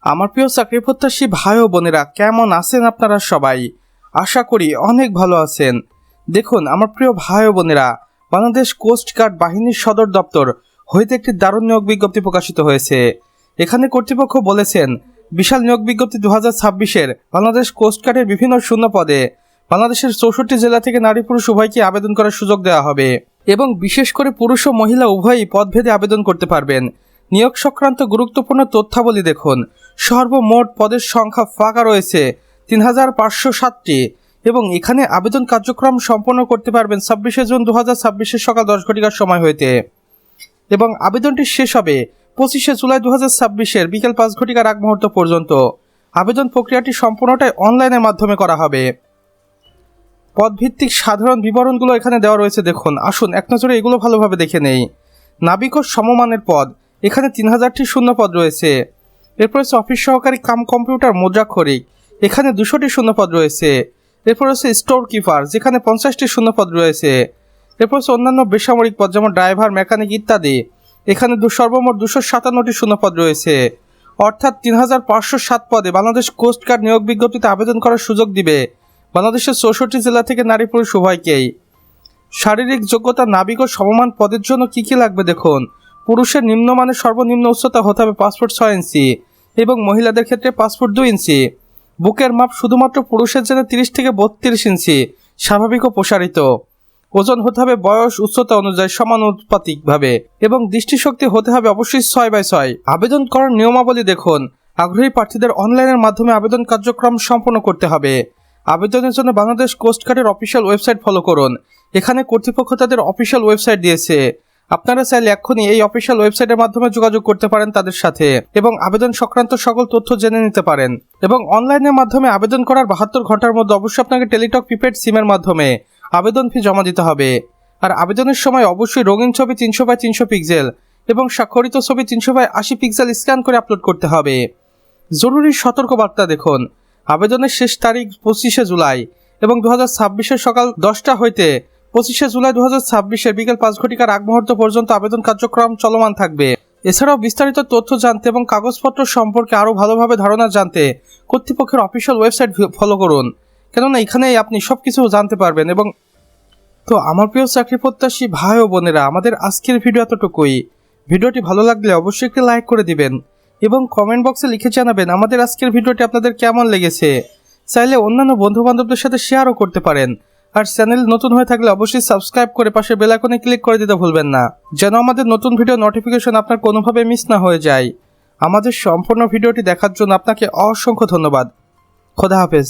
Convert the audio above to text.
আমার প্রিয় চাকরি প্রত্যাশী ভাই ও বোনেরা, কেমন আছেন আপনারা সবাই? আশা করি অনেক ভালো আছেন। দেখুন আমার প্রিয় ভাই ও বোনেরা, বাংলাদেশ কোস্ট গার্ড বাহিনীর সদর দপ্তর হইতে একটি দারুণ নিয়োগ বিজ্ঞপ্তি প্রকাশিত হয়েছে। এখানে কর্তৃপক্ষ বলেছেন, বিশাল নিয়োগ বিজ্ঞপ্তি 2026-এর বাংলাদেশ কোস্ট গার্ডের বিভিন্ন শূন্য পদে বাংলাদেশের 64 জেলা থেকে নারী পুরুষ উভয়কে আবেদন করার সুযোগ দেওয়া হবে এবং বিশেষ করে পুরুষ ও মহিলা উভয়ই পদভেদে আবেদন করতে পারবেন। নিয়োগ সংক্রান্ত গুরুত্বপূর্ণ তথ্যাবলী দেখুন। সর্বমোট পদের সংখ্যা ফাঁকা রয়েছে 3507টি এবং এখানে আবেদন কার্যক্রম সম্পন্ন করতে পারবেন 26 জুন 2026 সকাল 10 ঘটিকার সময় হইতে এবং আবেদনটি শেষ হবে 25 জুলাই 2026 বিকেল 5 ঘটিকার আগ মুহূর্ত পর্যন্ত। আবেদন প্রক্রিয়াটি সম্পূর্ণটাই অনলাইনের মাধ্যমে করা হবে। পদভিত্তিক সাধারণ বিবরণগুলো এখানে দেওয়া রয়েছে। দেখুন, আসুন এক নজরে এগুলো ভালোভাবে দেখে নেই। নাবিক ও সমমানের পদ, এখানে 3000টি শূন্য পদ রয়েছে। এরপর হচ্ছে অফিস সহকারী কাম কম্পিউটার মুদ্রাক্ষরিক, এখানে 200টি শূন্য পদ রয়েছে। এরপর হচ্ছে স্টোর কিপার, যেখানে 50টি শূন্য পদ রয়েছে। এরপর হচ্ছে অন্যান্য বেসামরিক পদ যেমন ড্রাইভার, মেকানিক ইত্যাদি, এখানে সর্বমোট 257টি শূন্য পদ রয়েছে। অর্থাৎ 3507 পদে বাংলাদেশ কোস্ট গার্ড নিয়োগ বিজ্ঞপ্তিতে আবেদন করার সুযোগ দিবে বাংলাদেশের 64 জেলা থেকে নারী পুরুষ উভয়কেই। শারীরিক যোগ্যতা, নাবিক ও সমমান পদের জন্য কি কি লাগবে দেখুন। পুরুষের নিম্নমানের সর্বনিম্ন উচ্চতা হতে হবে 5 ফুট 6 ইঞ্চি এবং মহিলাদের ক্ষেত্রে 5 ফুট 2 ইঞ্চি। বুকের মাপ শুধুমাত্র পুরুষের জন্য 30 থেকে 32 ইঞ্চি, স্বাভাবিক ও প্রসারিত। ওজন হতে হবে বয়স উচ্চতা অনুযায়ী সমানুপাতিকভাবে এবং দৃষ্টিশক্তি হতে হবে অবশ্যই 6/6। আবেদন করার নিয়মাবলী দেখুন। আগ্রহী প্রার্থীদের অনলাইনের মাধ্যমে আবেদন কার্যক্রম সম্পন্ন করতে হবে। আবেদনের জন্য বাংলাদেশ কোস্ট গার্ডের অফিসিয়াল ওয়েবসাইট ফলো করুন। এখানে কর্তৃপক্ষ তাদের অফিসিয়াল ওয়েবসাইট দিয়েছে। আপনারা চাইলে এখনই এই অফিসিয়াল ওয়েবসাইটের মাধ্যমে যোগাযোগ করতে পারেন তাদের সাথে এবং আবেদন সংক্রান্ত সকল তথ্য জেনে নিতে পারেন। এবং অনলাইনের মাধ্যমে আবেদন করার 72 ঘন্টার মধ্যে অবশ্যই আপনাকে টেলিটক প্রিপেড সিমের মাধ্যমে আবেদন ফি জমা দিতে হবে। আর আবেদনের সময় অবশ্যই রঙিন ছবি 300x300 পিক্সেল এবং স্বাক্ষরিত ছবি 300x80 পিক্সেল স্ক্যান করে আপলোড করতে হবে। জরুরি সতর্কবার্তা দেখুন। আবেদনের শেষ তারিখ 25 জুলাই এবং 2026 সকাল 10টা হইতে 25 জুলাই 2026 বিকেল 5 ঘটিকার আগ মুহূর্ত পর্যন্ত আবেদন কার্যক্রম চলমান থাকবে। এছাড়াও বিস্তারিত তথ্য জানতে এবং কাগজপত্র সম্পর্কে আরও ভালোভাবে ধারণা জানতে কর্তৃপক্ষের অফিসিয়াল ওয়েবসাইট ফলো করুন, কেননা এখানেই আপনি সব কিছু জানতে পারবেন। এবং তো আমার প্রিয় চাকরি প্রত্যাশী ভাই ও বোনেরা, আমাদের আজকের ভিডিও এতটুকুই। ভিডিওটি ভালো লাগলে অবশ্যই একটি লাইক করে দিবেন এবং কমেন্ট বক্সে লিখে জানাবেন আমাদের আজকের ভিডিওটি আপনাদের কেমন লেগেছে। চাইলে অন্যান্য বন্ধু বান্ধবদের সাথে শেয়ারও করতে পারেন। আর চ্যানেল নতুন হয়ে থাকলে অবশ্যই সাবস্ক্রাইব করে পাশে বেল আইকনে ক্লিক করে দিতে ভুলবেন না, যেন আমাদের নতুন ভিডিও নোটিফিকেশন আপনার কোনোভাবে মিস না হয়ে যায়। আমাদের সম্পূর্ণ ভিডিওটি দেখার জন্য আপনাকে অসংখ্য ধন্যবাদ। খোদা হাফেজ।